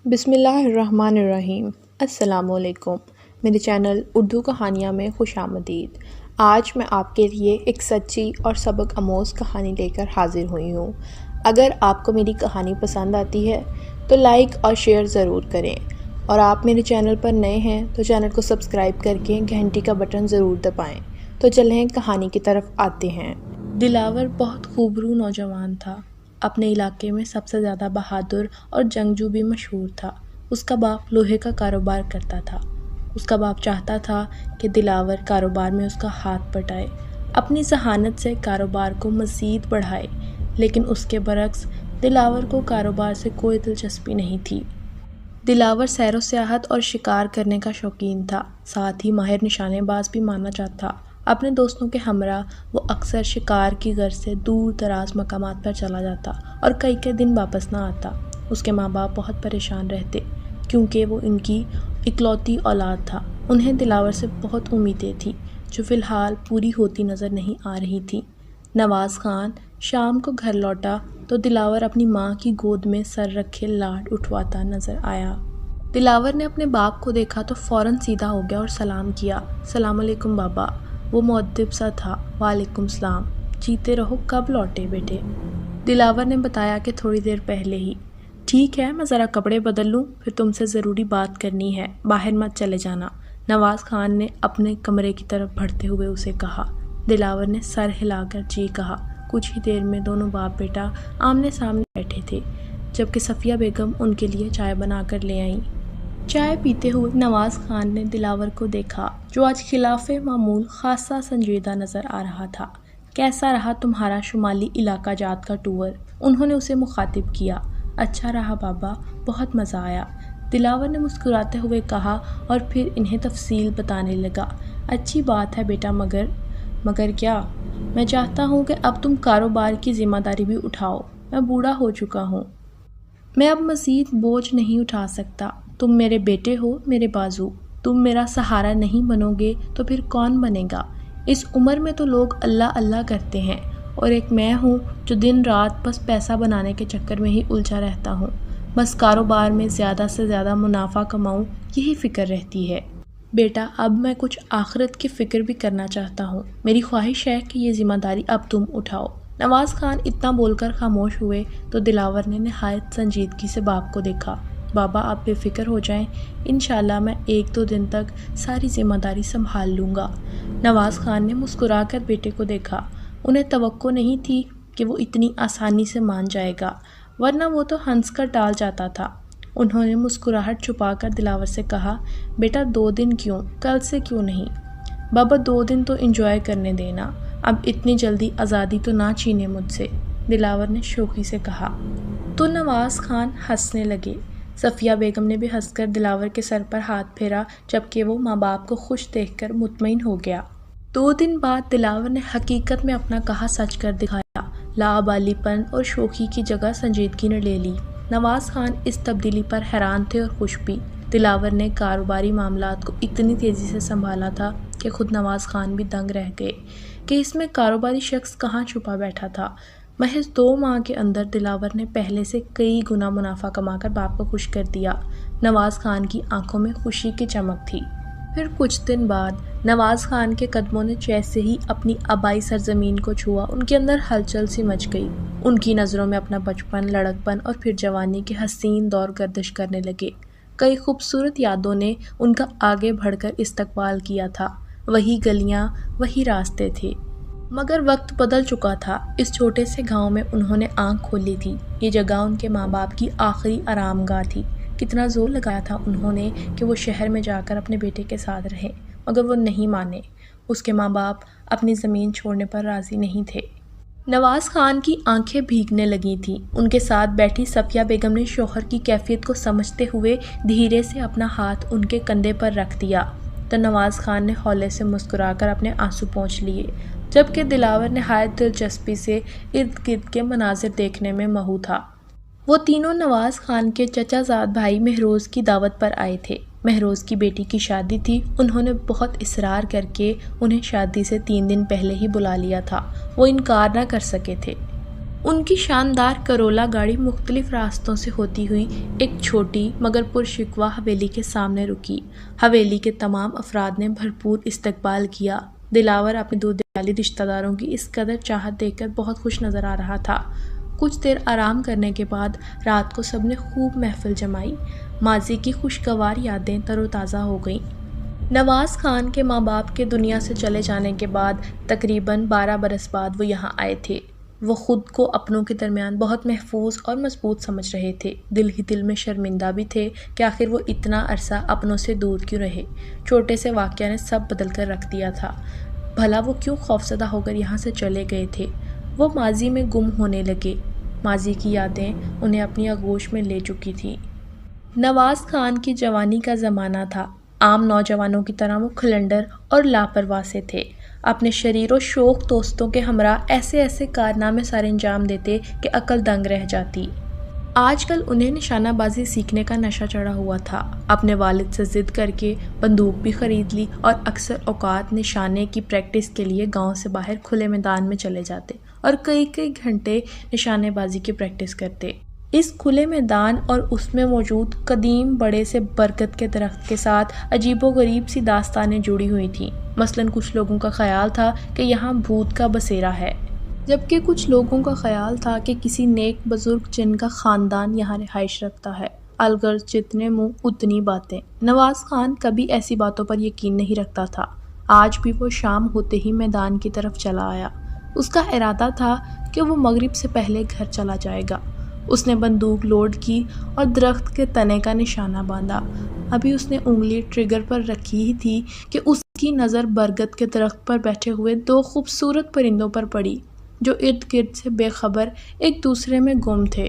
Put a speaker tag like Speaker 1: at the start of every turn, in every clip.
Speaker 1: بسم اللہ الرحمن الرحیم۔ السلام علیکم۔ میرے چینل اردو کہانیاں میں خوش آمدید۔ آج میں آپ کے لیے ایک سچی اور سبق آموز کہانی لے کر حاضر ہوئی ہوں۔ اگر آپ کو میری کہانی پسند آتی ہے تو لائک اور شیئر ضرور کریں، اور آپ میرے چینل پر نئے ہیں تو چینل کو سبسکرائب کر کے گھنٹی کا بٹن ضرور دبائیں۔ تو چلیں کہانی کی طرف آتے ہیں۔ دلاور بہت خوبرو نوجوان تھا۔ اپنے علاقے میں سب سے زیادہ بہادر اور جنگجو بھی مشہور تھا۔ اس کا باپ لوہے کا کاروبار کرتا تھا۔ اس کا باپ چاہتا تھا کہ دلاور کاروبار میں اس کا ہاتھ بٹائے، اپنی ذہانت سے کاروبار کو مزید بڑھائے، لیکن اس کے برعکس دلاور کو کاروبار سے کوئی دلچسپی نہیں تھی۔ دلاور سیر و سیاحت اور شکار کرنے کا شوقین تھا، ساتھ ہی ماہر نشانے باز بھی مانا جاتا تھا۔ اپنے دوستوں کے ہمراہ وہ اکثر شکار کی غرض سے دور دراز مقامات پر چلا جاتا اور کئی دن واپس نہ آتا۔ اس کے ماں باپ بہت پریشان رہتے کیونکہ وہ ان کی اکلوتی اولاد تھا۔ انہیں دلاور سے بہت امیدیں تھیں جو فی الحال پوری ہوتی نظر نہیں آ رہی تھیں۔ نواز خان شام کو گھر لوٹا تو دلاور اپنی ماں کی گود میں سر رکھے لاڈ اٹھواتا نظر آیا۔ دلاور نے اپنے باپ کو دیکھا تو فوراً سیدھا ہو گیا اور سلام کیا۔ السلام علیکم بابا۔ وہ مؤدب سا تھا۔ وعلیکم السلام۔ جیتے رہو، کب لوٹے بیٹے؟ دلاور نے بتایا کہ تھوڑی دیر پہلے ہی۔ ٹھیک ہے، میں ذرا کپڑے بدل لوں، پھر تم سے ضروری بات کرنی ہے، باہر مت چلے جانا، نواز خان نے اپنے کمرے کی طرف بڑھتے ہوئے اسے کہا۔ دلاور نے سر ہلا کر جی کہا۔ کچھ ہی دیر میں دونوں باپ بیٹا آمنے سامنے بیٹھے تھے، جبکہ صفیہ بیگم ان کے لیے چائے بنا کر لے آئیں۔ چائے پیتے ہوئے نواز خان نے دلاور کو دیکھا جو آج خلاف معمول خاصا سنجیدہ نظر آ رہا تھا۔ کیسا رہا تمہارا شمالی علاقہ جات کا ٹور؟ انہوں نے اسے مخاطب کیا۔ اچھا رہا بابا، بہت مزہ آیا، دلاور نے مسکراتے ہوئے کہا اور پھر انہیں تفصیل بتانے لگا۔ اچھی بات ہے بیٹا، مگر کیا؟ میں چاہتا ہوں کہ اب تم کاروبار کی ذمہ داری بھی اٹھاؤ۔ میں بوڑھا ہو چکا ہوں، میں اب مزید بوجھ نہیں اٹھا سکتا۔ تم میرے بیٹے ہو، میرے بازو، تم میرا سہارا نہیں بنو گے تو پھر کون بنے گا؟ اس عمر میں تو لوگ اللہ اللہ کرتے ہیں، اور ایک میں ہوں جو دن رات بس پیسہ بنانے کے چکر میں ہی الجھا رہتا ہوں، بس کاروبار میں زیادہ سے زیادہ منافع کماؤں، یہی فکر رہتی ہے۔ بیٹا، اب میں کچھ آخرت کی فکر بھی کرنا چاہتا ہوں۔ میری خواہش ہے کہ یہ ذمہ داری اب تم اٹھاؤ۔ نواز خان اتنا بول کر خاموش ہوئے تو دلاور نے نہایت سنجیدگی سے باپ کو دیکھا۔ بابا، آپ بے فکر ہو جائیں، انشاءاللہ میں 1-2 دن تک ساری ذمہ داری سنبھال لوں گا۔ نواز خان نے مسکرا کر بیٹے کو دیکھا۔ انہیں توقع نہیں تھی کہ وہ اتنی آسانی سے مان جائے گا، ورنہ وہ تو ہنس کر ٹال جاتا تھا۔ انہوں نے مسکراہٹ چھپا کر دلاور سے کہا، بیٹا 2 دن کیوں، کل سے کیوں نہیں؟ بابا 2 دن تو انجوائے کرنے دینا، اب اتنی جلدی آزادی تو نہ چھینے مجھ سے، دلاور نے شوخی سے کہا۔ تو نواز خان ہنسنے لگے۔ صفیہ بیگم نے بھی ہنس کر دلاور کے سر پر ہاتھ پھیرا، جبکہ وہ ماں باپ کو خوش دیکھ کر مطمئن ہو گیا۔ 2 دن بعد دلاور نے حقیقت میں اپنا کہا سچ کر دکھایا۔ لاابالی پن اور شوخی کی جگہ سنجیدگی نے لے لی۔ نواز خان اس تبدیلی پر حیران تھے اور خوش بھی۔ دلاور نے کاروباری معاملات کو اتنی تیزی سے سنبھالا تھا کہ خود نواز خان بھی دنگ رہ گئے کہ اس میں کاروباری شخص کہاں چھپا بیٹھا تھا۔ محض 2 ماہ کے اندر دلاور نے پہلے سے کئی گنا منافع کما کر باپ کو خوش کر دیا۔ نواز خان کی آنکھوں میں خوشی کی چمک تھی۔ پھر کچھ دن بعد نواز خان کے قدموں نے جیسے ہی اپنی آبائی سرزمین کو چھوا، ان کے اندر ہلچل سی مچ گئی۔ ان کی نظروں میں اپنا بچپن، لڑکپن اور پھر جوانی کے حسین دور گردش کرنے لگے۔ کئی خوبصورت یادوں نے ان کا آگے بڑھ کر استقبال کیا تھا۔ وہی گلیاں، وہی راستے تھے، مگر وقت بدل چکا تھا۔ اس چھوٹے سے گاؤں میں انہوں نے آنکھ کھولی تھی۔ یہ جگہ ان کے ماں باپ کی آخری آرام گاہ تھی۔ کتنا زور لگایا تھا انہوں نے کہ وہ شہر میں جا کر اپنے بیٹے کے ساتھ رہیں، مگر وہ نہیں مانے۔ اس کے ماں باپ اپنی زمین چھوڑنے پر راضی نہیں تھے۔ نواز خان کی آنکھیں بھیگنے لگی تھیں۔ ان کے ساتھ بیٹھی صفیہ بیگم نے شوہر کی کیفیت کو سمجھتے ہوئے دھیرے سے اپنا ہاتھ ان کے کندھے پر رکھ دیا، تو نواز خان نے ہولے سے مسکرا کر اپنے آنسو پونچھ لیے، جبکہ دلاور نہایت دلچسپی سے ارد گرد کے مناظر دیکھنے میں مہو تھا۔ وہ تینوں نواز خان کے چچا زاد بھائی مہروز کی دعوت پر آئے تھے۔ مہروز کی بیٹی کی شادی تھی۔ انہوں نے بہت اصرار کر کے انہیں شادی سے 3 دن پہلے ہی بلا لیا تھا، وہ انکار نہ کر سکے تھے۔ ان کی شاندار کرولا گاڑی مختلف راستوں سے ہوتی ہوئی ایک چھوٹی مگر پرشکوہ حویلی کے سامنے رکی۔ حویلی کے تمام افراد نے بھرپور استقبال کیا۔ دلاور اپنے دودیالی رشتہ داروں کی اس قدر چاہت دیکھ کر بہت خوش نظر آ رہا تھا۔ کچھ دیر آرام کرنے کے بعد رات کو سب نے خوب محفل جمائی۔ ماضی کی خوشگوار یادیں تر و تازہ ہو گئیں۔ نواز خان کے ماں باپ کے دنیا سے چلے جانے کے بعد تقریباً 12 برس بعد وہ یہاں آئے تھے۔ وہ خود کو اپنوں کے درمیان بہت محفوظ اور مضبوط سمجھ رہے تھے۔ دل ہی دل میں شرمندہ بھی تھے کہ آخر وہ اتنا عرصہ اپنوں سے دور کیوں رہے۔ چھوٹے سے واقعہ نے سب بدل کر رکھ دیا تھا۔ بھلا وہ کیوں خوفزدہ ہو کر یہاں سے چلے گئے تھے؟ وہ ماضی میں گم ہونے لگے۔ ماضی کی یادیں انہیں اپنی آغوش میں لے چکی تھیں۔ نواز خان کی جوانی کا زمانہ تھا۔ عام نوجوانوں کی طرح وہ کھلنڈر اور لاپرواہ سے تھے۔ اپنے شریر و شوق دوستوں کے ہمراہ ایسے ایسے کارنامے سر انجام دیتے کہ عقل دنگ رہ جاتی۔ آج کل انہیں نشانہ بازی سیکھنے کا نشہ چڑھا ہوا تھا۔ اپنے والد سے ضد کر کے بندوق بھی خرید لی اور اکثر اوقات نشانے کی پریکٹس کے لیے گاؤں سے باہر کھلے میدان میں چلے جاتے اور کئی گھنٹے نشانے بازی کی پریکٹس کرتے۔ اس کھلے میدان اور اس میں موجود قدیم بڑے سے برگد کے درخت کے ساتھ عجیب و غریب سی داستانیں جڑی ہوئی تھیں۔ مثلاً کچھ لوگوں کا خیال تھا کہ یہاں بھوت کا بسیرا ہے، جبکہ کچھ لوگوں کا خیال تھا کہ کسی نیک بزرگ جن کا خاندان یہاں رہائش رکھتا ہے۔ الغرض جتنے منہ اتنی باتیں۔ نواز خان کبھی ایسی باتوں پر یقین نہیں رکھتا تھا۔ آج بھی وہ شام ہوتے ہی میدان کی طرف چلا آیا۔ اس کا ارادہ تھا کہ وہ مغرب سے پہلے گھر چلا جائے گا۔ اس نے بندوق لوڈ کی اور درخت کے تنے کا نشانہ باندھا۔ ابھی اس نے انگلی ٹریگر پر رکھی ہی تھی کہ اس کی نظر برگد کے درخت پر بیٹھے ہوئے 2 خوبصورت پرندوں پر پڑی جو ارد گرد سے بے خبر ایک دوسرے میں گم تھے۔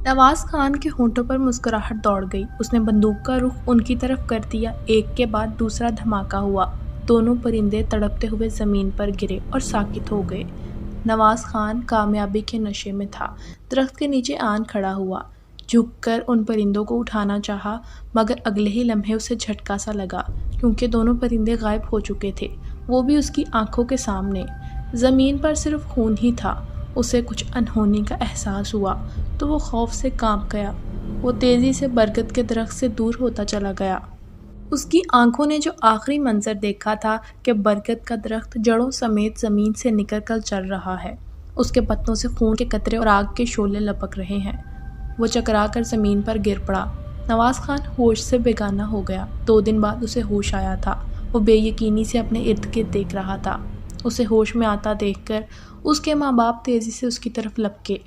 Speaker 1: نواز خان کے ہونٹوں پر مسکراہٹ دوڑ گئی۔ اس نے بندوق کا رخ ان کی طرف کر دیا۔ ایک کے بعد دوسرا دھماکہ ہوا۔ دونوں پرندے تڑپتے ہوئے زمین پر گرے اور ساکت ہو گئے۔ نواز خان کامیابی کے نشے میں تھا۔ درخت کے نیچے آن کھڑا ہوا، جھک کر ان پرندوں کو اٹھانا چاہا، مگر اگلے ہی لمحے اسے جھٹکا سا لگا کیونکہ دونوں پرندے غائب ہو چکے تھے، وہ بھی اس کی آنکھوں کے سامنے۔ زمین پر صرف خون ہی تھا۔ اسے کچھ انہونی کا احساس ہوا تو وہ خوف سے کانپ گیا۔ وہ تیزی سے برگد کے درخت سے دور ہوتا چلا گیا۔ اس کی آنکھوں نے جو آخری منظر دیکھا تھا کہ برگد کا درخت جڑوں سمیت زمین سے نکل کر چل رہا ہے، اس کے پتوں سے خون کے قطرے اور آگ کے شعلے لپک رہے ہیں۔ وہ چکرا کر زمین پر گر پڑا۔ نواز خان ہوش سے بیگانہ ہو گیا۔ 2 دن بعد اسے ہوش آیا تھا۔ وہ بے یقینی سے اپنے ارد گرد دیکھ رہا تھا۔ اسے ہوش میں آتا دیکھ کر اس کے ماں باپ تیزی سے اس کی طرف لپکے۔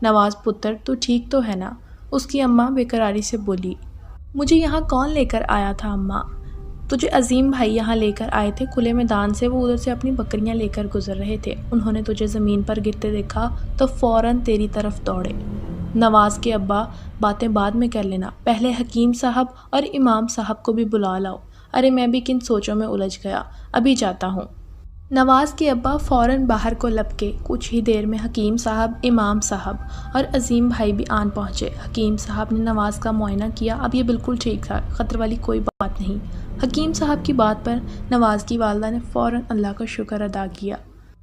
Speaker 1: نواز پتر تو ٹھیک تو ہے نا؟ اس کی اماں بے قراری سے بولی۔ مجھے یہاں کون لے کر آیا تھا اماں؟ تجھے عظیم بھائی یہاں لے کر آئے تھے کھلے میدان سے۔ وہ ادھر سے اپنی بکریاں لے کر گزر رہے تھے۔ انہوں نے تجھے زمین پر گرتے دیکھا تو فوراً تیری طرف دوڑے۔ نواز کے ابا، باتیں بعد میں کر لینا، پہلے حکیم صاحب اور امام صاحب کو بھی بلا لاؤ۔ ارے میں بھی کن سوچوں میں الجھ گیا، ابھی جاتا ہوں۔ نواز کے ابا فوراً باہر کو لپکے۔ کچھ ہی دیر میں حکیم صاحب، امام صاحب اور عظیم بھائی بھی آن پہنچے۔ حکیم صاحب نے نواز کا معائنہ کیا۔ اب یہ بالکل ٹھیک تھا، خطرے والی کوئی بات نہیں۔ حکیم صاحب کی بات پر نواز کی والدہ نے فوراً اللہ کا شکر ادا کیا۔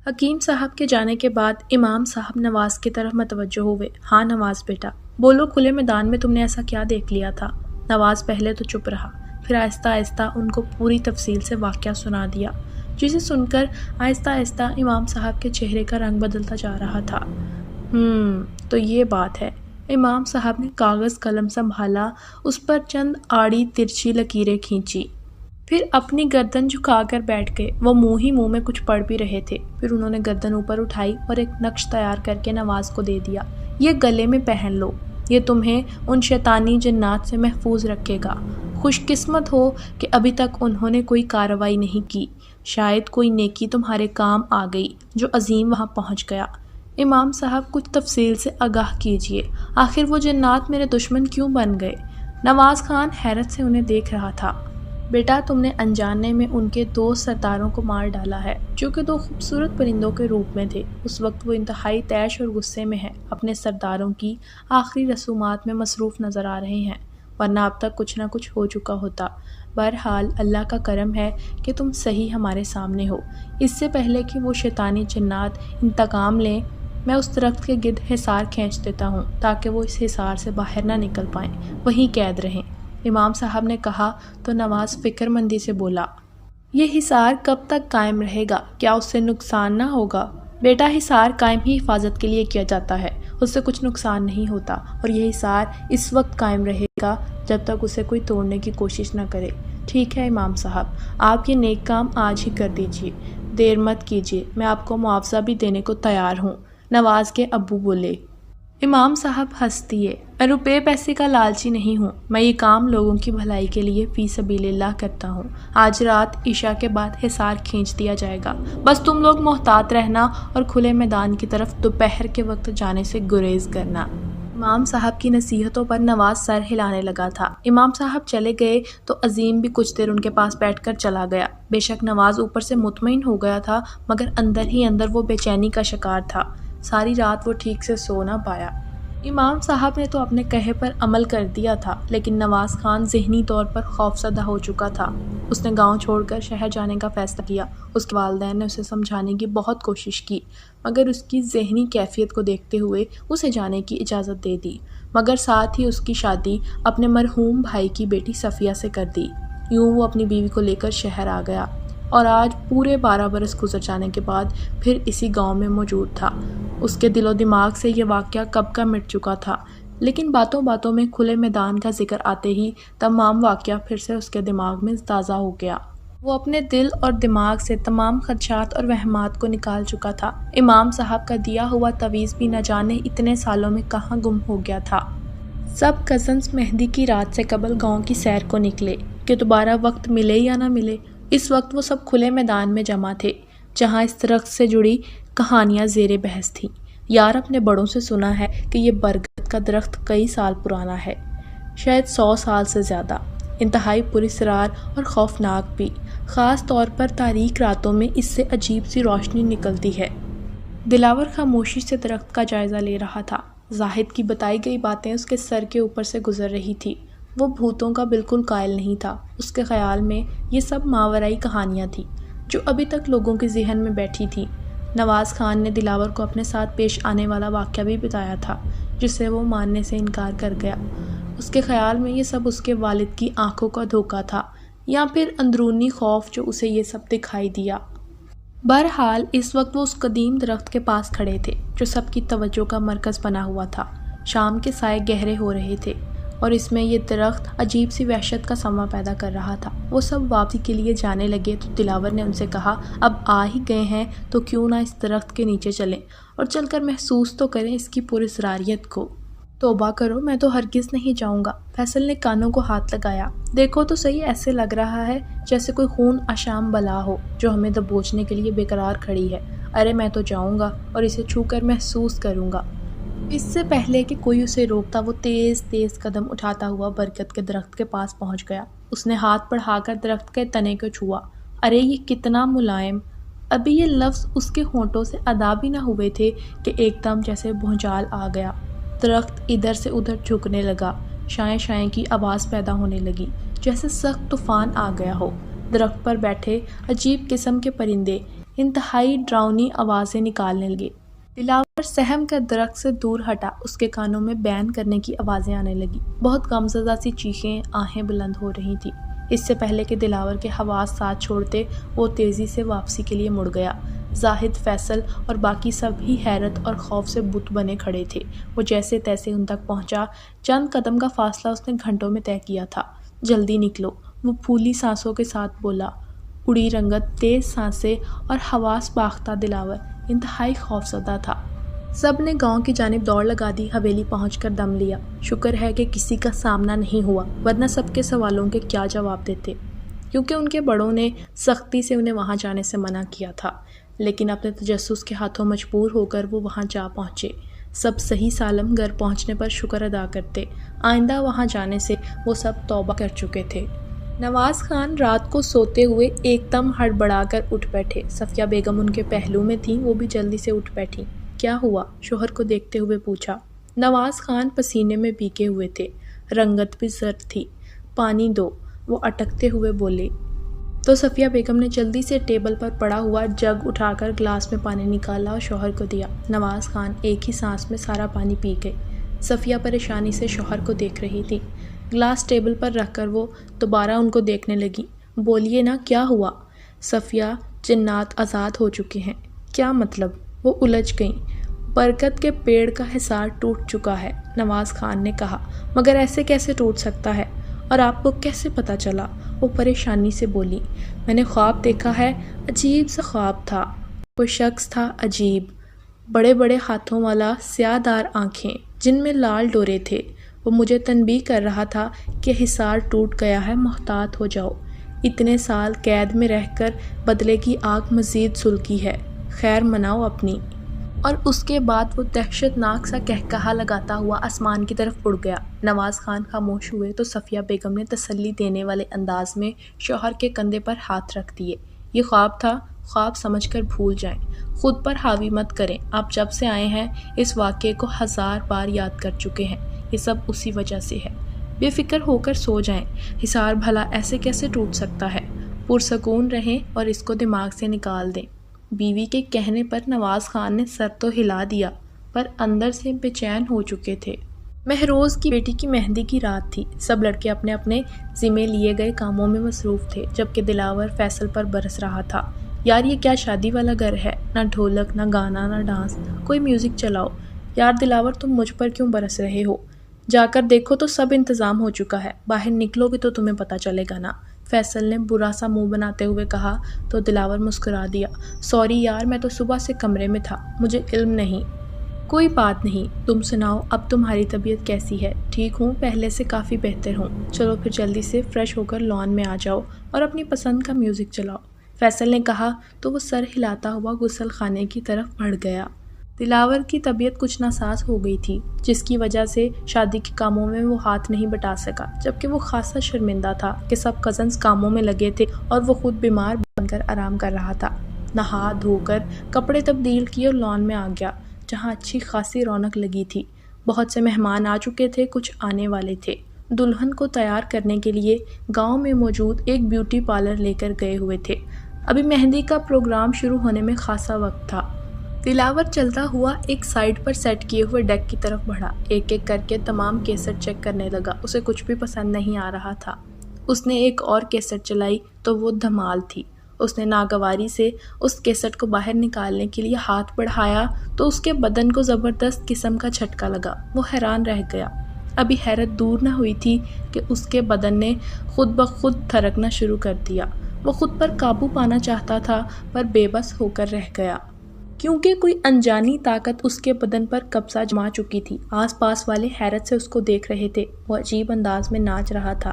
Speaker 1: حکیم صاحب کے جانے کے بعد امام صاحب نواز کی طرف متوجہ ہوئے۔ ہاں نواز بیٹا، بولو، کھلے میدان میں تم نے ایسا کیا دیکھ لیا تھا؟ نواز پہلے تو چپ رہا، پھر آہستہ آہستہ ان کو پوری تفصیل سے واقعہ سنا دیا، جسے سن کر آہستہ آہستہ امام صاحب کے چہرے کا رنگ بدلتا جا رہا تھا۔ تو یہ بات ہے۔ امام صاحب نے کاغذ قلم سنبھالا، اس پر چند آڑی ترچھی لکیریں کھینچی، پھر اپنی گردن جھکا کر بیٹھ گئے۔ وہ منہ ہی منہ میں کچھ پڑھ بھی رہے تھے۔ پھر انہوں نے گردن اوپر اٹھائی اور ایک نقش تیار کر کے نواز کو دے دیا۔ یہ گلے میں پہن لو، یہ تمہیں ان شیطانی جنات سے محفوظ رکھے گا۔ خوش قسمت ہو کہ ابھی تک انہوں نے کوئی کارروائی نہیں کی، شاید کوئی نیکی تمہارے کام آ گئی جو عظیم وہاں پہنچ گیا۔ امام صاحب کچھ تفصیل سے آگاہ کیجیے، آخر وہ جنات میرے دشمن کیوں بن گئے؟ نواز خان حیرت سے انہیں دیکھ رہا تھا۔ بیٹا، تم نے انجانے میں ان کے 2 سرداروں کو مار ڈالا ہے جو کہ 2 خوبصورت پرندوں کے روپ میں تھے۔ اس وقت وہ انتہائی طیش اور غصے میں ہیں، اپنے سرداروں کی آخری رسومات میں مصروف نظر آ رہے ہیں، ورنہ اب تک کچھ نہ کچھ ہو چکا ہوتا۔ بہرحال اللہ کا کرم ہے کہ تم صحیح ہمارے سامنے ہو۔ اس سے پہلے کہ وہ شیطانی جنات انتقام لیں، میں اس درخت کے گرد حصار کھینچ دیتا ہوں تاکہ وہ اس حصار سے باہر نہ نکل پائیں، وہیں قید رہیں۔ امام صاحب نے کہا تو نواز فکر مندی سے بولا، یہ حصار کب تک قائم رہے گا؟ کیا اس سے نقصان نہ ہوگا؟ بیٹا، حصار قائم ہی حفاظت کے لیے کیا جاتا ہے، اس سے کچھ نقصان نہیں ہوتا، اور یہ حصار اس وقت قائم رہے گا جب تک اسے کوئی توڑنے کی کوشش نہ کرے۔ ٹھیک ہے امام صاحب، آپ یہ نیک کام آج ہی کر دیجئے، دیر مت کیجئے، میں آپ کو معاوضہ بھی دینے کو تیار ہوں، نواز کے ابو بولے۔ امام صاحب ہنس دیے، میں روپے پیسے کا لالچی نہیں ہوں، میں یہ کام لوگوں کی بھلائی کے لیے فی سبیل اللہ کرتا ہوں۔ آج رات عشاء کے بعد حصار کھینچ دیا جائے گا، بس تم لوگ محتاط رہنا اور کھلے میدان کی طرف دوپہر کے وقت جانے سے گریز کرنا۔ امام صاحب کی نصیحتوں پر نواز سر ہلانے لگا تھا۔ امام صاحب چلے گئے تو عظیم بھی کچھ دیر ان کے پاس بیٹھ کر چلا گیا۔ بے شک نواز اوپر سے مطمئن ہو گیا تھا، مگر اندر ہی اندر وہ بے چینی کا شکار تھا۔ ساری رات وہ ٹھیک سے سو نہ پایا۔ امام صاحب نے تو اپنے کہے پر عمل کر دیا تھا، لیکن نواز خان ذہنی طور پر خوفزدہ ہو چکا تھا۔ اس نے گاؤں چھوڑ کر شہر جانے کا فیصلہ کیا۔ اس کے والدین نے اسے سمجھانے کی بہت کوشش کی، مگر اس کی ذہنی کیفیت کو دیکھتے ہوئے اسے جانے کی اجازت دے دی، مگر ساتھ ہی اس کی شادی اپنے مرحوم بھائی کی بیٹی صفیہ سے کر دی۔ یوں وہ اپنی بیوی کو لے کر شہر آ گیا، اور آج پورے 12 برس گزر جانے کے بعد پھر اسی گاؤں میں موجود تھا۔ اس کے دل و دماغ سے یہ واقعہ کب کا مٹ چکا تھا، لیکن باتوں باتوں میں کھلے میدان کا ذکر آتے ہی تمام واقعہ پھر سے اس کے دماغ میں تازہ ہو گیا۔ وہ اپنے دل اور دماغ سے تمام خدشات اور وہمات کو نکال چکا تھا۔ امام صاحب کا دیا ہوا تعویذ بھی نہ جانے اتنے سالوں میں کہاں گم ہو گیا تھا۔ سب کزنز مہندی کی رات سے قبل گاؤں کی سیر کو نکلے کہ دوبارہ وقت ملے یا نہ ملے۔ اس وقت وہ سب کھلے میدان میں جمع تھے، جہاں اس درخت سے جڑی کہانیاں زیر بحث تھیں۔ یار اپنے بڑوں سے سنا ہے کہ یہ برگد کا درخت کئی سال پرانا ہے، شاید 100 سال سے زیادہ، انتہائی پراسرار اور خوفناک بھی۔ خاص طور پر تاریک راتوں میں اس سے عجیب سی روشنی نکلتی ہے۔ دلاور خاموشی سے درخت کا جائزہ لے رہا تھا۔ زاہد کی بتائی گئی باتیں اس کے سر کے اوپر سے گزر رہی تھی۔ وہ بھوتوں کا بالکل قائل نہیں تھا۔ اس کے خیال میں یہ سب ماورائی کہانیاں تھیں جو ابھی تک لوگوں کے ذہن میں بیٹھی تھیں۔ نواز خان نے دلاور کو اپنے ساتھ پیش آنے والا واقعہ بھی بتایا تھا، جسے وہ ماننے سے انکار کر گیا۔ اس کے خیال میں یہ سب اس کے والد کی آنکھوں کا دھوکہ تھا، یا پھر اندرونی خوف جو اسے یہ سب دکھائی دیا۔ بہرحال اس وقت وہ اس قدیم درخت کے پاس کھڑے تھے جو سب کی توجہ کا مرکز بنا ہوا تھا۔ شام کے سائے گہرے ہو رہے تھے اور اس میں یہ درخت عجیب سی وحشت کا سما پیدا کر رہا تھا۔ وہ سب واپسی کے لیے جانے لگے تو دلاور نے ان سے کہا، اب آ ہی گئے ہیں تو کیوں نہ اس درخت کے نیچے چلیں اور چل کر محسوس تو کریں اس کی پراسراریت کو۔ توبہ کرو، میں تو ہرگز نہیں جاؤں گا۔ فیصل نے کانوں کو ہاتھ لگایا۔ دیکھو تو صحیح، ایسے لگ رہا ہے جیسے کوئی خون اشام بلا ہو جو ہمیں دبوچنے کے لیے بے قرار کھڑی ہے۔ ارے میں تو جاؤں گا اور اسے چھو کر محسوس کروں گا۔ اس سے پہلے کہ کوئی اسے روکتا وہ تیز تیز قدم اٹھاتا ہوا برگد کے درخت کے پاس پہنچ گیا۔ اس نے ہاتھ بڑھا کر درخت کے تنے کو چھوا۔ ارے یہ کتنا ملائم! ابھی یہ لفظ اس کے ہونٹوں سے ادا بھی نہ ہوئے تھے کہ ایک دم جیسے بھونچال آ گیا۔ درخت ادھر سے ادھر جھکنے لگا، شائیں شائیں کی آواز پیدا ہونے لگی جیسے سخت طوفان آ گیا ہو۔ درخت پر بیٹھے عجیب قسم کے پرندے انتہائی ڈراؤنی آوازیں نکالنے لگے۔ دلاور سہم کر درخت سے دور ہٹا، اس کے کانوں میں بیان کرنے کی آوازیں آنے لگی، بہت غمزدہ سی چیخیں، آہیں بلند ہو رہی تھیں۔ اس سے پہلے کہ دلاور کے حواس ساتھ چھوڑتے وہ تیزی سے واپسی کے لیے مڑ گیا۔ زاہد، فیصل اور باقی سب ہی حیرت اور خوف سے بت بنے کھڑے تھے۔ وہ جیسے تیسے ان تک پہنچا۔ چند قدم کا فاصلہ اس نے گھنٹوں میں طے کیا تھا۔ جلدی نکلو، وہ پھولی سانسوں کے ساتھ بولا۔ اڑی رنگت، تیز سانسیں اور حواس باختہ دلاور انتہائی خوفزدہ تھا۔ سب نے گاؤں کی جانب دوڑ لگا دی، حویلی پہنچ کر دم لیا۔ شکر ہے کہ کسی کا سامنا نہیں ہوا، ورنہ سب کے سوالوں کے کیا جواب دیتے، کیونکہ ان کے بڑوں نے سختی سے انہیں وہاں جانے سے منع کیا تھا۔ لیکن اپنے تجسس کے ہاتھوں مجبور ہو کر وہ وہاں جا پہنچے۔ سب صحیح سالم گھر پہنچنے پر شکر ادا کرتے، آئندہ وہاں جانے سے وہ سب توبہ کر چکے تھے۔ نواز خان رات کو سوتے ہوئے ایک دم ہڑبڑا کر اٹھ بیٹھے۔ صفیہ بیگم ان کے پہلو میں تھیں، وہ بھی جلدی سے اٹھ بیٹھیں۔ کیا ہوا؟ شوہر کو دیکھتے ہوئے پوچھا۔ نواز خان پسینے میں بھیگے ہوئے تھے، رنگت بھی زرد تھی۔ پانی دو، وہ اٹکتے ہوئے بولے۔ تو صفیہ بیگم نے جلدی سے ٹیبل پر پڑا ہوا جگ اٹھا کر گلاس میں پانی نکالا اور شوہر کو دیا۔ نواز خان ایک ہی سانس میں سارا پانی پی گئے۔ صفیہ پریشانی سے شوہر کو دیکھ رہی تھی۔ گلاس ٹیبل پر رکھ کر وہ دوبارہ ان کو دیکھنے لگی۔ بولیے نا، کیا ہوا؟ صفیہ، جنات آزاد ہو چکے ہیں۔ کیا مطلب؟ وہ الجھ گئیں۔ برکت کے پیڑ کا حصار ٹوٹ چکا ہے، نواز خان نے کہا۔ مگر ایسے کیسے ٹوٹ سکتا ہے؟ اور آپ کو کیسے پتہ چلا؟ وہ پریشانی سے بولی۔ میں نے خواب دیکھا ہے، عجیب سا خواب تھا۔ کوئی شخص تھا عجیب، بڑے بڑے ہاتھوں والا، سیاہ دار آنکھیں جن میں لال ڈورے تھے۔ وہ مجھے تنبیہ کر رہا تھا کہ حصار ٹوٹ گیا ہے، محتاط ہو جاؤ۔ اتنے سال قید میں رہ کر بدلے کی آگ مزید سلگی ہے، خیر مناؤ اپنی۔ اور اس کے بعد وہ دہشت ناک سا قہقہا لگاتا ہوا آسمان کی طرف اڑ گیا۔ نواز خان خاموش ہوئے تو صفیہ بیگم نے تسلی دینے والے انداز میں شوہر کے کندھے پر ہاتھ رکھ دیے۔ یہ خواب تھا، خواب سمجھ کر بھول جائیں، خود پر حاوی مت کریں۔ آپ جب سے آئے ہیں اس واقعے کو 1000 بار یاد کر چکے ہیں، یہ سب اسی وجہ سے ہے۔ بے فکر ہو کر سو جائیں، حصار بھلا ایسے کیسے ٹوٹ سکتا ہے؟ پرسکون رہیں اور اس کو دماغ سے نکال دیں۔ بیوی کے کہنے پر نواز خان نے سر تو ہلا دیا، پر اندر سے بے چین ہو چکے تھے۔ مہروز کی بیٹی کی مہندی کی رات تھی۔ سب لڑکے اپنے اپنے ذمے لیے گئے کاموں میں مصروف تھے، جبکہ دلاور فیصل پر برس رہا تھا۔ یار یہ کیا شادی والا گھر ہے؟ نہ ڈھولک، نہ گانا، نہ ڈانس، کوئی میوزک چلاؤ۔ یار دلاور، تم مجھ پر کیوں برس رہے ہو؟ جا کر دیکھو تو سب انتظام ہو چکا ہے، باہر نکلو گے تو تمہیں پتہ چلے گا نا۔ فیصل نے برا سا منہ بناتے ہوئے کہا تو دلاور مسکرا دیا۔ سوری یار، میں تو صبح سے کمرے میں تھا، مجھے علم نہیں۔ کوئی بات نہیں، تم سناؤ، اب تمہاری طبیعت کیسی ہے؟ ٹھیک ہوں، پہلے سے کافی بہتر ہوں۔ چلو پھر جلدی سے فریش ہو کر لان میں آ جاؤ اور اپنی پسند کا میوزک چلاؤ، فیصل نے کہا تو وہ سر ہلاتا ہوا غسل خانے کی طرف بڑھ گیا۔ دلاور کی طبیعت کچھ ناساز ہو گئی تھی، جس کی وجہ سے شادی کے کاموں میں وہ ہاتھ نہیں بٹا سکا، جبکہ وہ خاصا شرمندہ تھا کہ سب کزنز کاموں میں لگے تھے اور وہ خود بیمار بن کر آرام کر رہا تھا۔ نہا دھو کر کپڑے تبدیل کیے اور لان میں آ گیا، جہاں اچھی خاصی رونق لگی تھی۔ بہت سے مہمان آ چکے تھے، کچھ آنے والے تھے۔ دلہن کو تیار کرنے کے لیے گاؤں میں موجود ایک بیوٹی پارلر لے کر گئے ہوئے تھے۔ ابھی مہندی کا پروگرام شروع ہونے میں خاصا وقت تھا۔ دلاور چلتا ہوا ایک سائڈ پر سیٹ کیے ہوئے ڈیک کی طرف بڑھا، ایک ایک کر کے تمام کیسٹ چیک کرنے لگا۔ اسے کچھ بھی پسند نہیں آ رہا تھا۔ اس نے ایک اور کیسٹ چلائی تو وہ دھمال تھی۔ اس نے ناگواری سے اس کیسٹ کو باہر نکالنے کے لیے ہاتھ بڑھایا تو اس کے بدن کو زبردست قسم کا جھٹکا لگا۔ وہ حیران رہ گیا۔ ابھی حیرت دور نہ ہوئی تھی کہ اس کے بدن نے خود بخود تھرکنا شروع کر دیا۔ وہ خود پر قابو پانا چاہتا تھا پر بے بس ہو کر رہ گیا، کیونکہ کوئی انجانی طاقت اس کے بدن پر قبضہ جما چکی تھی۔ آس پاس والے حیرت سے اس کو دیکھ رہے تھے۔ وہ عجیب انداز میں ناچ رہا تھا،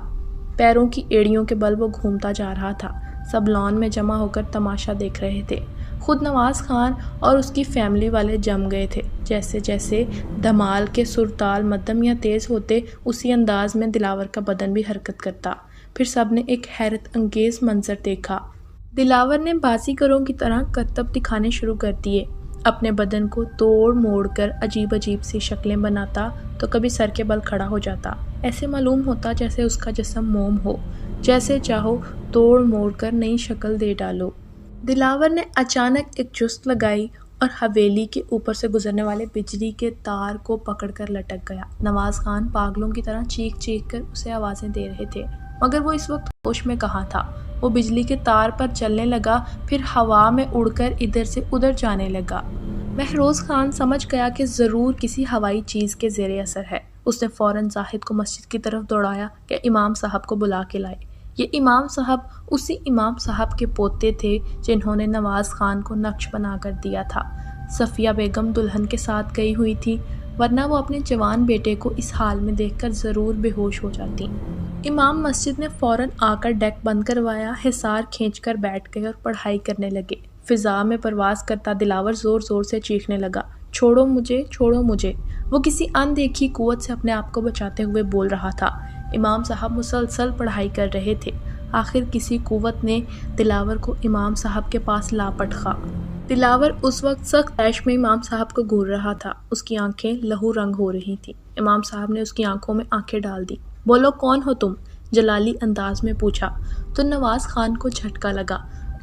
Speaker 1: پیروں کی ایڑیوں کے بل وہ گھومتا جا رہا تھا۔ سب لان میں جمع ہو کر تماشا دیکھ رہے تھے۔ خود نواز خان اور اس کی فیملی والے جم گئے تھے۔ جیسے جیسے دھمال کے سرتال مدھم یا تیز ہوتے، اسی انداز میں دلاور کا بدن بھی حرکت کرتا۔ پھر سب نے ایک حیرت انگیز منظر دیکھا۔ دلاور نے بازیگروں کی طرح کرتب دکھانے شروع کر دیے، اپنے بدن کو توڑ موڑ کر عجیب عجیب سی شکلیں بناتا تو کبھی سر کے بل کھڑا ہو جاتا، ایسے معلوم ہوتا جیسے اس کا جسم موم ہو، جیسے چاہو توڑ موڑ کر نئی شکل دے ڈالو۔ دلاور نے اچانک ایک جست لگائی اور حویلی کے اوپر سے گزرنے والے بجلی کے تار کو پکڑ کر لٹک گیا۔ نواز خان پاگلوں کی طرح چیخ چیخ کر اسے آوازیں دے رہے تھے، مگر وہ اس وقت ہوش میں کہاں تھا۔ وہ بجلی کے تار پر چلنے لگا، پھر ہوا میں اڑ کر ادھر سے ادھر جانے لگا۔ مہروز خان سمجھ گیا کہ ضرور کسی ہوائی چیز کے زیر اثر ہے۔ اس نے فوراً زاہد کو مسجد کی طرف دوڑایا کہ امام صاحب کو بلا کے لائے۔ یہ امام صاحب اسی امام صاحب کے پوتے تھے جنہوں نے نواز خان کو نقش بنا کر دیا تھا۔ صفیہ بیگم دلہن کے ساتھ گئی ہوئی تھی، ورنہ وہ اپنے جوان بیٹے کو اس حال میں دیکھ کر ضرور بے ہوش ہو جاتی۔ امام مسجد نے فوراً آ کر ڈیک بند کروایا، حصار کھینچ کر بیٹھ گئے اور پڑھائی کرنے لگے۔ فضا میں پرواز کرتا دلاور زور زور سے چیخنے لگا، چھوڑو مجھے، چھوڑو مجھے۔ وہ کسی ان دیکھی قوت سے اپنے آپ کو بچاتے ہوئے بول رہا تھا۔ امام صاحب مسلسل پڑھائی کر رہے تھے۔ آخر کسی قوت نے دلاور کو امام صاحب کے پاس لا پٹخا۔ دلاور اس وقت سخت عیش میں امام صاحب کو گھور رہا تھا۔ اس کی آنکھیں لہو رنگ ہو رہی تھیں۔ امام صاحب نے اس کی آنکھوں میں آنکھیں ڈال دی۔ بولو کون ہو تم؟ جلالی انداز میں پوچھا تو نواز خان کو جھٹکا لگا،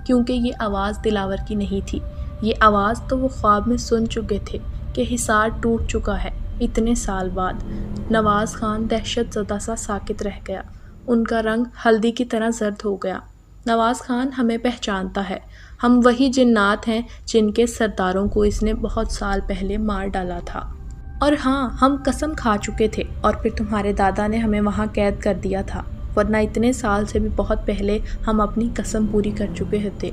Speaker 1: کیونکہ یہ آواز دلاور کی نہیں تھی۔ یہ آواز تو وہ خواب میں سن چکے تھے کہ حصار ٹوٹ چکا ہے۔ اتنے سال بعد نواز خان دہشت زدہ سا ساکت رہ گیا۔ ان کا رنگ ہلدی کی طرح زرد ہو گیا۔ نواز خان ہمیں پہچانتا ہے، ہم وہی جنات ہیں جن کے سرداروں کو اس نے بہت سال پہلے مار ڈالا تھا۔ اور ہاں، ہم قسم کھا چکے تھے اور پھر تمہارے دادا نے ہمیں وہاں قید کر دیا تھا، ورنہ اتنے سال سے بھی بہت پہلے ہم اپنی قسم پوری کر چکے ہوتے۔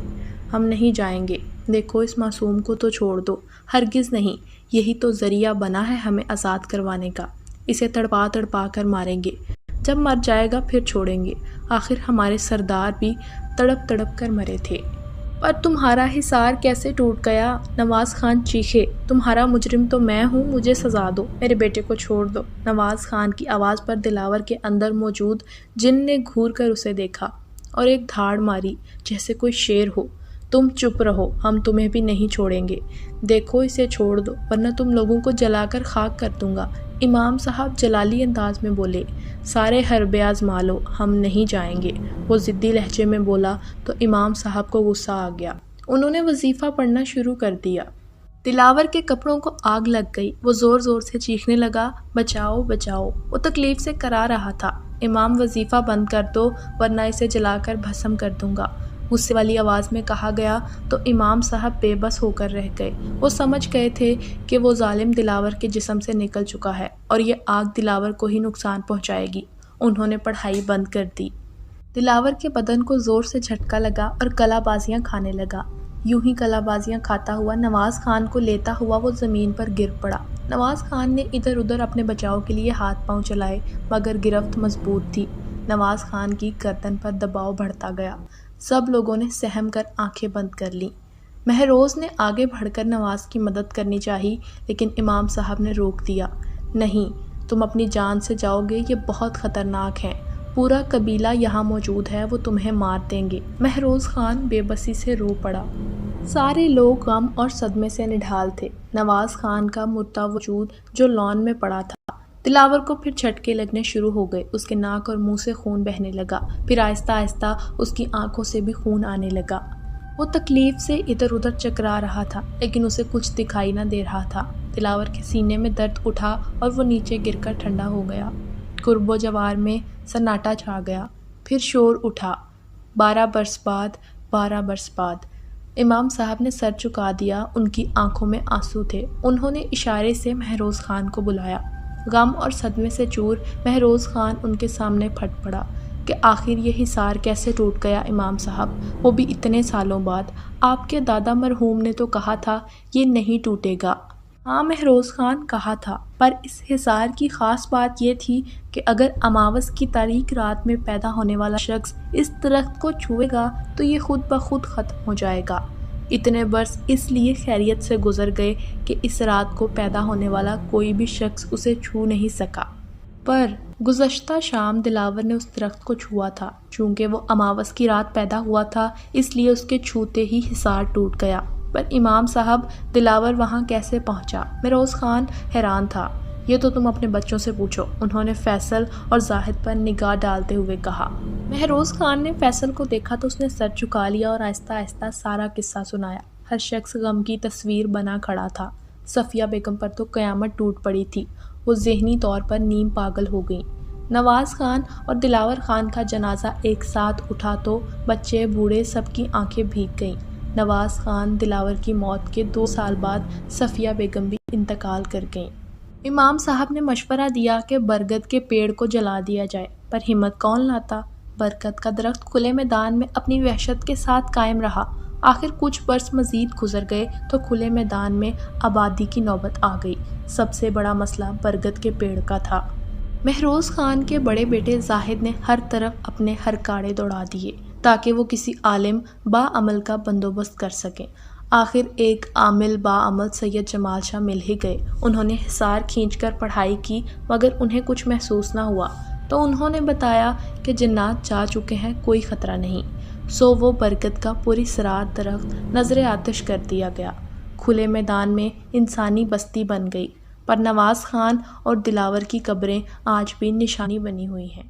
Speaker 1: ہم نہیں جائیں گے۔ دیکھو، اس معصوم کو تو چھوڑ دو۔ ہرگز نہیں، یہی تو ذریعہ بنا ہے ہمیں آزاد کروانے کا۔ اسے تڑپا تڑپا کر ماریں گے، جب مر جائے گا پھر چھوڑیں گے۔ آخر ہمارے سردار بھی تڑپ تڑپ کر مرے تھے۔ پر تمہارا حصار کیسے ٹوٹ گیا؟ نواز خان چیخے۔ تمہارا مجرم تو میں ہوں، مجھے سزا دو، میرے بیٹے کو چھوڑ دو۔ نواز خان کی آواز پر دلاور کے اندر موجود جن نے گھور کر اسے دیکھا اور ایک دھاڑ ماری جیسے کوئی شیر ہو۔ تم چپ رہو، ہم تمہیں بھی نہیں چھوڑیں گے۔ دیکھو، اسے چھوڑ دو ورنہ تم لوگوں کو جلا کر خاک کر دوں گا۔ امام صاحب جلالی انداز میں بولے۔ سارے حربے آزما لو، ہم نہیں جائیں گے۔ وہ ضدی لہجے میں بولا تو امام صاحب کو غصہ آ گیا۔ انہوں نے وظیفہ پڑھنا شروع کر دیا۔ دلاور کے کپڑوں کو آگ لگ گئی۔ وہ زور زور سے چیخنے لگا، بچاؤ بچاؤ۔ وہ تکلیف سے کرا رہا تھا۔ امام، وظیفہ بند کر دو ورنہ اسے جلا کر بھسم کر دوں گا، غصے والی آواز میں کہا گیا تو امام صاحب بے بس ہو کر رہ گئے۔ وہ سمجھ گئے تھے کہ وہ ظالم دلاور کے جسم سے نکل چکا ہے اور یہ آگ دلاور کو ہی نقصان پہنچائے گی۔ انہوں نے پڑھائی بند کر دی۔ دلاور کے بدن کو زور سے جھٹکا لگا اور کلا بازیاں کھانے لگا۔ یوں ہی کلا بازیاں کھاتا ہوا نواز خان کو لیتا ہوا وہ زمین پر گر پڑا۔ نواز خان نے ادھر ادھر اپنے بچاؤ کے لیے ہاتھ پاؤں چلائے، مگر گرفت مضبوط تھی۔ نواز خان کی گردن پر دباؤ بڑھتا گیا۔ سب لوگوں نے سہم کر آنکھیں بند کر لیں۔ مہروز نے آگے بڑھ کر نواز کی مدد کرنی چاہی، لیکن امام صاحب نے روک دیا۔ نہیں، تم اپنی جان سے جاؤ گے، یہ بہت خطرناک ہیں۔ پورا قبیلہ یہاں موجود ہے، وہ تمہیں مار دیں گے۔ مہروز خان بے بسی سے رو پڑا۔ سارے لوگ غم اور صدمے سے نڈھال تھے۔ نواز خان کا مردہ وجود جو لان میں پڑا تھا۔ دلاور کو پھر جھٹکے لگنے شروع ہو گئے۔ اس کے ناک اور منہ سے خون بہنے لگا، پھر آہستہ آہستہ اس کی آنکھوں سے بھی خون آنے لگا۔ وہ تکلیف سے ادھر ادھر چکرا رہا تھا، لیکن اسے کچھ دکھائی نہ دے رہا تھا۔ دلاور کے سینے میں درد اٹھا اور وہ نیچے گر کر ٹھنڈا ہو گیا۔ قرب و جوار میں سناٹا چھا گیا۔ پھر شور اٹھا، 12 برس بعد، 12 برس بعد۔ امام صاحب نے سر چکا دیا، ان کی آنکھوں میں آنسو تھے۔ انہوں نے اشارے سے مہروز خان کو بلایا۔ غم اور صدمے سے چور مہروز خان ان کے سامنے پھٹ پڑا کہ آخر یہ حصار کیسے ٹوٹ گیا امام صاحب، وہ بھی اتنے سالوں بعد۔ آپ کے دادا مرحوم نے تو کہا تھا یہ نہیں ٹوٹے گا۔ ہاں مہروز خان، کہا تھا، پر اس حصار کی خاص بات یہ تھی کہ اگر اماوس کی تاریک رات میں پیدا ہونے والا شخص اس درخت کو چھوئے گا تو یہ خود بخود ختم ہو جائے گا۔ اتنے برس اس لیے خیریت سے گزر گئے کہ اس رات کو پیدا ہونے والا کوئی بھی شخص اسے چھو نہیں سکا۔ پر گزشتہ شام دلاور نے اس درخت کو چھوا تھا۔ چونکہ وہ اماوس کی رات پیدا ہوا تھا، اس لیے اس کے چھوتے ہی حصار ٹوٹ گیا۔ پر امام صاحب، دلاور وہاں کیسے پہنچا؟ مہروز خان حیران تھا۔ یہ تو تم اپنے بچوں سے پوچھو، انہوں نے فیصل اور زاہد پر نگاہ ڈالتے ہوئے کہا۔ مہروز خان نے فیصل کو دیکھا تو اس نے سر جھکا لیا اور آہستہ آہستہ سارا قصہ سنایا۔ ہر شخص غم کی تصویر بنا کھڑا تھا۔ صفیہ بیگم پر تو قیامت ٹوٹ پڑی تھی، وہ ذہنی طور پر نیم پاگل ہو گئیں۔ نواز خان اور دلاور خان کا جنازہ ایک ساتھ اٹھا تو بچے بوڑھے سب کی آنکھیں بھیگ گئیں۔ نواز خان دلاور کی موت کے 2 سال بعد صفیہ بیگم بھی انتقال کر گئیں۔ امام صاحب نے مشورہ دیا کہ برگد کے پیڑ کو جلا دیا جائے، پر ہمت کون لاتا؟ برگد کا درخت کھلے میدان میں اپنی وحشت کے ساتھ قائم رہا۔ آخر کچھ برس مزید گزر گئے تو کھلے میدان میں آبادی کی نوبت آ گئی۔ سب سے بڑا مسئلہ برگد کے پیڑ کا تھا۔ مہروز خان کے بڑے بیٹے زاہد نے ہر طرف اپنے ہرکاڑے دوڑا دیے تاکہ وہ کسی عالم باعمل کا بندوبست کر سکیں۔ آخر ایک عامل باعمل سید جمال شاہ مل ہی گئے۔ انہوں نے حصار کھینچ کر پڑھائی کی، مگر انہیں کچھ محسوس نہ ہوا تو انہوں نے بتایا کہ جنات جا چکے ہیں، کوئی خطرہ نہیں۔ سو وہ برگد کا پوری سرات درخت نظر آتش کر دیا گیا۔ کھلے میدان میں انسانی بستی بن گئی، پر نواز خان اور دلاور کی قبریں آج بھی نشانی بنی ہوئی ہیں۔